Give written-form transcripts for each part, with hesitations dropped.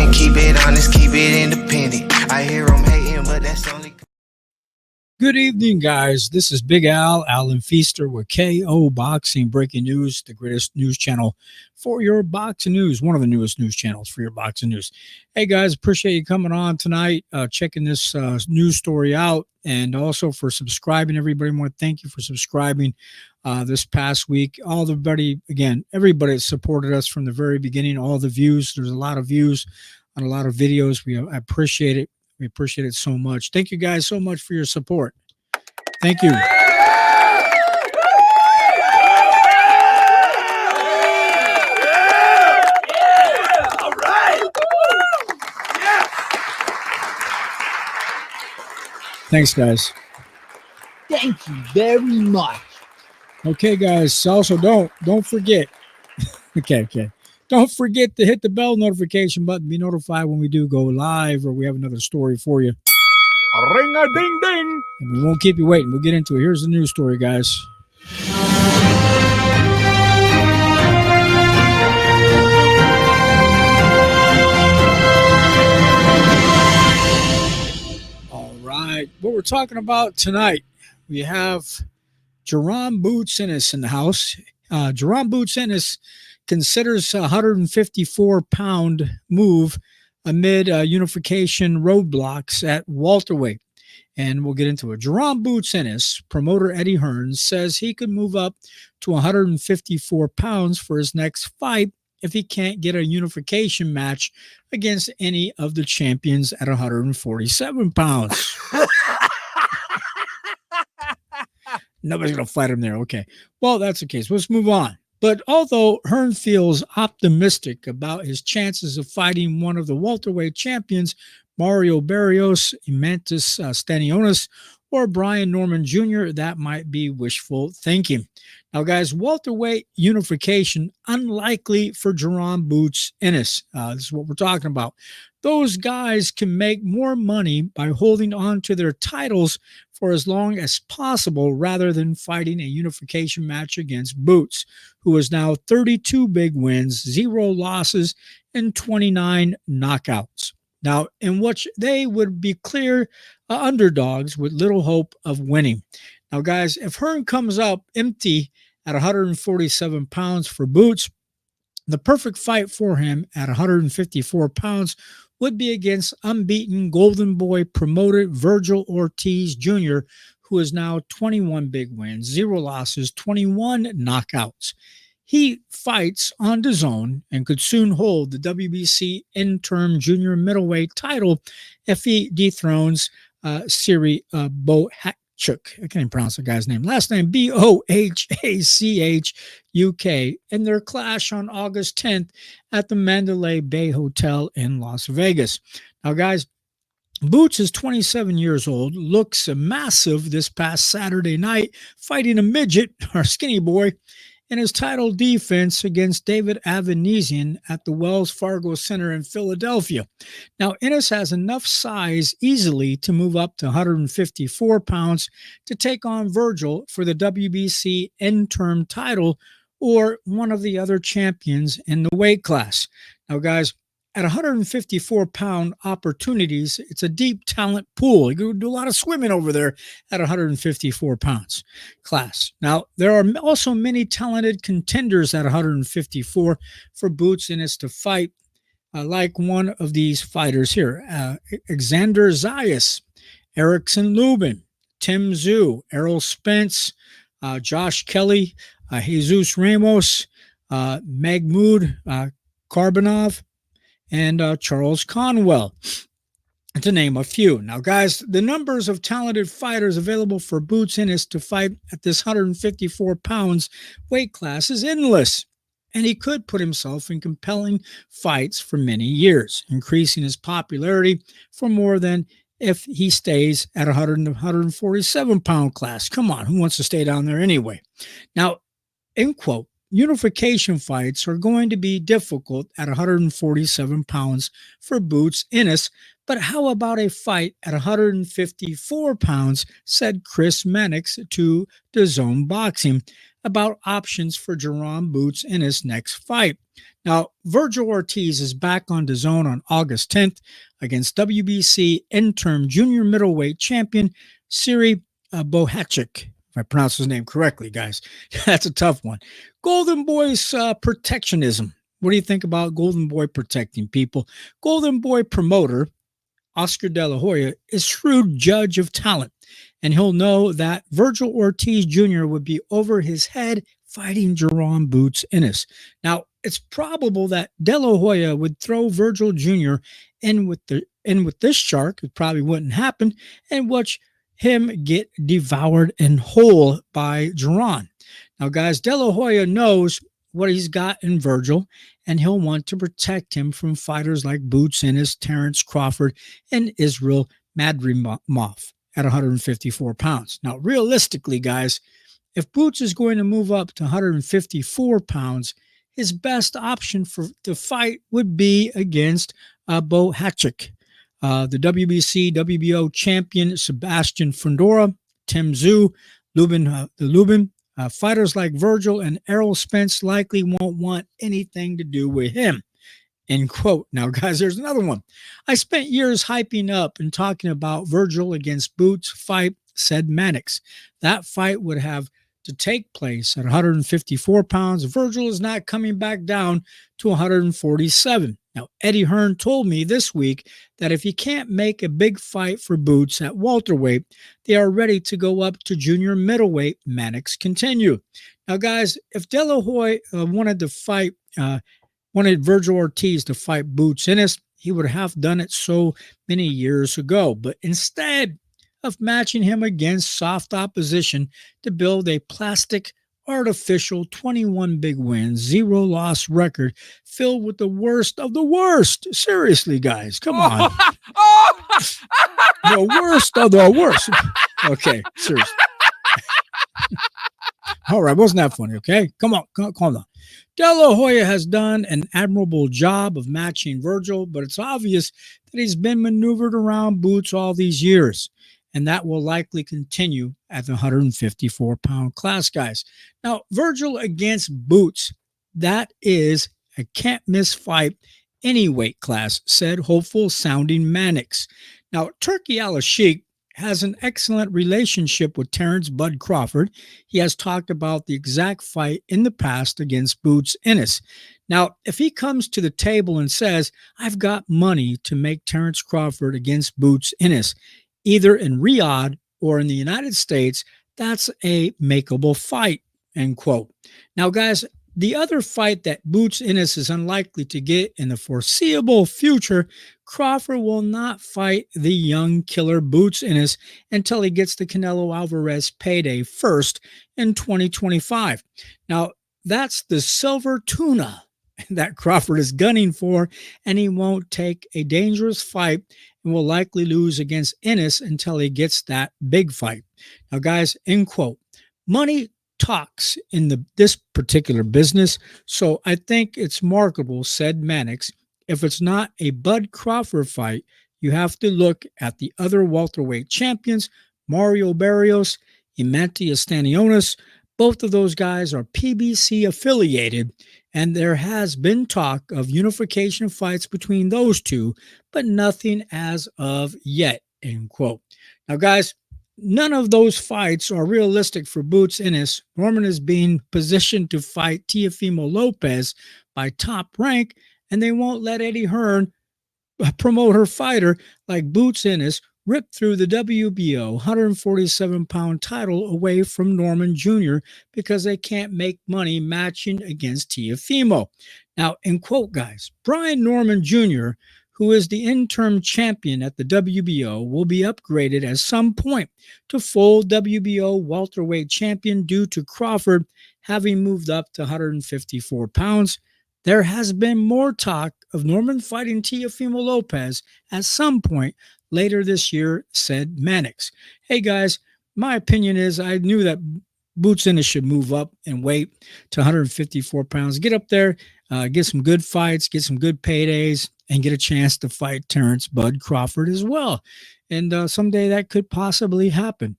and keep it honest, keep it independent. I hear them hating, but that's only... Good evening, guys. This is Big Alan Feaster with KO Boxing Breaking News, the greatest news channel for your boxing news, one of the newest news channels for your boxing news. Hey, guys, appreciate you coming on tonight, checking this news story out, and also for subscribing. Everybody, I want to thank you for subscribing this past week. Everybody that supported us from the very beginning, all the views. There's a lot of views on a lot of videos. I appreciate it. We appreciate it so much. Thank you guys so much for your support. Thank you. All right. Thanks, guys. Thank you very much. Okay, guys. Also, don't forget. Okay. Don't forget to hit the bell notification button. Be notified when we do go live or we have another story for you. Ring-a-ding-ding. And we won't keep you waiting. We'll get into it. Here's the news story, guys. All right. What we're talking about tonight, we have Jaron Boots Ennis in the house. Jaron Boots Ennis considers a 154-pound move amid unification roadblocks at welterweight. And we'll get into it. Jaron Boots Ennis, promoter Eddie Hearn, says he could move up to 154 pounds for his next fight if he can't get a unification match against any of the champions at 147 pounds. Nobody's going to fight him there. Okay. Well, that's the case. Let's move on. But although Hearn feels optimistic about his chances of fighting one of the welterweight champions, Mario Barrios, Imantas Stanionis, or Brian Norman Jr., that might be wishful thinking. Now, guys, welterweight unification, unlikely for Jaron Boots Ennis. This is what we're talking about. Those guys can make more money by holding on to their titles for as long as possible rather than fighting a unification match against Boots, who is now 32 big wins, 0 losses, and 29 knockouts. Now, in which they would be clear underdogs with little hope of winning. Now, guys, if Hearn comes up empty at 147 pounds for Boots, the perfect fight for him at 154 pounds would be against unbeaten Golden Boy promoted Vergil Ortiz Jr., who is now 21 big wins, 0 losses, 21 knockouts. He fights on DAZN and could soon hold the WBC interim junior middleweight title if he dethrones Serhii Bohachuk. I can't even pronounce the guy's name. Last name Bohachuk in their clash on August 10th at the Mandalay Bay Hotel in Las Vegas. Now, guys, Boots is 27 years old, looks massive this past Saturday night, fighting a midget or skinny boy in his title defense against David Avanesian at the Wells Fargo Center in Philadelphia. Now, Ennis has enough size easily to move up to 154 pounds to take on Vergil for the WBC interim title or one of the other champions in the weight class. Now, guys, at 154-pound opportunities, it's a deep talent pool. You can do a lot of swimming over there at 154 pounds class. Now, there are also many talented contenders at 154 for Boots Ennis to fight, like one of these fighters here, Alexander Zayas, Erickson Lubin, Tim Zhu, Errol Spence, Josh Kelly, Jesus Ramos, Mahmoud Karbinov, and Charles Conwell, to name a few. Now, guys, the numbers of talented fighters available for Boots Ennis to fight at this 154 pounds weight class is endless, and he could put himself in compelling fights for many years, increasing his popularity for more than if he stays at 147-pound class. Come on, who wants to stay down there anyway? Now, end quote. Unification fights are going to be difficult at 147 pounds for Boots Ennis, But how about a fight at 154 pounds, said Chris Mannix to DAZN Boxing about options for Jaron Boots in his next fight. Now, Vergil Ortiz is back on DAZN on August 10th against WBC interim junior middleweight champion Serhii Bohachuk. If I pronounce his name correctly, guys. That's a tough one. Golden Boy's protectionism. What do you think about Golden Boy protecting people? Golden Boy promoter Oscar De La Hoya is shrewd judge of talent, and he'll know that Vergil Ortiz Jr. would be over his head fighting Jaron Boots Ennis. Now, it's probable that De La Hoya would throw Vergil Jr. in with this shark. It probably wouldn't happen, and watch him get devoured and whole by Jaron. Now, guys, De La Hoya knows what he's got in Vergil, and he'll want to protect him from fighters like Boots Ennis, Terrence Crawford, and Israel Madrimov at 154 pounds. Now, realistically, guys, if Boots is going to move up to 154 pounds, his best option for the fight would be against Bohachuk. The WBC, WBO champion Sebastian Fundora, Tim Tszyu, Lubin, fighters like Vergil and Errol Spence likely won't want anything to do with him. End quote. Now, guys, there's another one. I spent years hyping up and talking about Vergil against Boots fight, said Mannix. That fight would have to take place at 154 pounds. Vergil is not coming back down to 147. Now, Eddie Hearn told me this week that if he can't make a big fight for Boots at welterweight, they are ready to go up to junior middleweight, Mannix continued. Now, guys, if De La Hoya wanted Vergil Ortiz to fight Boots Ennis, he would have done it so many years ago. But instead of matching him against soft opposition to build a plastic, artificial 21 big wins, 0 loss record filled with the worst of the worst. Seriously, guys, come on. The worst of the worst. Okay, seriously. All right, wasn't that funny? Okay, come on, calm down. De La Hoya has done an admirable job of matching Vergil, but it's obvious that he's been maneuvered around Boots all these years, and that will likely continue at the 154-pound class, guys. Now, Vergil against Boots, that is a can't-miss fight any weight class, said hopeful-sounding Mannix. Now, Turki Al-Sheikh has an excellent relationship with Terrence Bud Crawford. He has talked about the exact fight in the past against Boots Ennis. Now, if he comes to the table and says, I've got money to make Terrence Crawford against Boots Ennis, either in Riyadh or in the United States, that's a makeable fight, end quote. Now, guys, the other fight that Boots Ennis is unlikely to get in the foreseeable future, Crawford will not fight the young killer Boots Ennis until he gets the Canelo Alvarez payday first in 2025. Now, that's the silver tuna that Crawford is gunning for, and he won't take a dangerous fight and will likely lose against Ennis until he gets that big fight. Now, guys, end quote. Money talks in this particular business, so I think it's marketable, said Mannix. If it's not a Bud Crawford fight, you have to look at the other welterweight champions, Mario Barrios, Imanti Stanionis. Both of those guys are PBC affiliated, and there has been talk of unification fights between those two, but nothing as of yet, end quote. Now, guys, none of those fights are realistic for Boots Ennis. Norman is being positioned to fight Teofimo Lopez by Top Rank, and they won't let Eddie Hearn promote her fighter like Boots Ennis rip through the WBO 147-pound title away from Norman Jr. because they can't make money matching against Teofimo. Now, in quote, guys, Brian Norman Jr., who is the interim champion at the WBO, will be upgraded at some point to full WBO welterweight champion due to Crawford having moved up to 154 pounds. There has been more talk of Norman fighting Teofimo Lopez at some point later this year, said Mannix. Hey, guys, my opinion is I knew that Boots Ennis should move up and weight to 154 pounds. Get up there, get some good fights, get some good paydays, and get a chance to fight Terrence Bud Crawford as well. And someday that could possibly happen.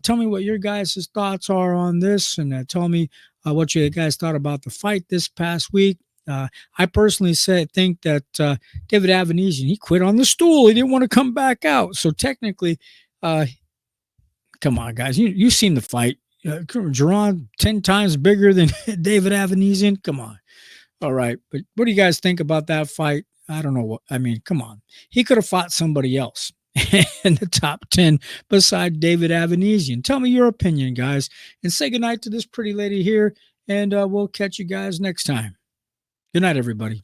Tell me what your guys' thoughts are on this, and tell me what you guys thought about the fight this past week. I personally think that David Avanesian, he quit on the stool. He didn't want to come back out. So technically, come on, guys. You've seen the fight. Jaron 10 times bigger than David Avanesian. Come on. All right. But what do you guys think about that fight? I don't know. Come on. He could have fought somebody else in the top 10 beside David Avanesian. Tell me your opinion, guys. And say goodnight to this pretty lady here. And we'll catch you guys next time. Good night, everybody.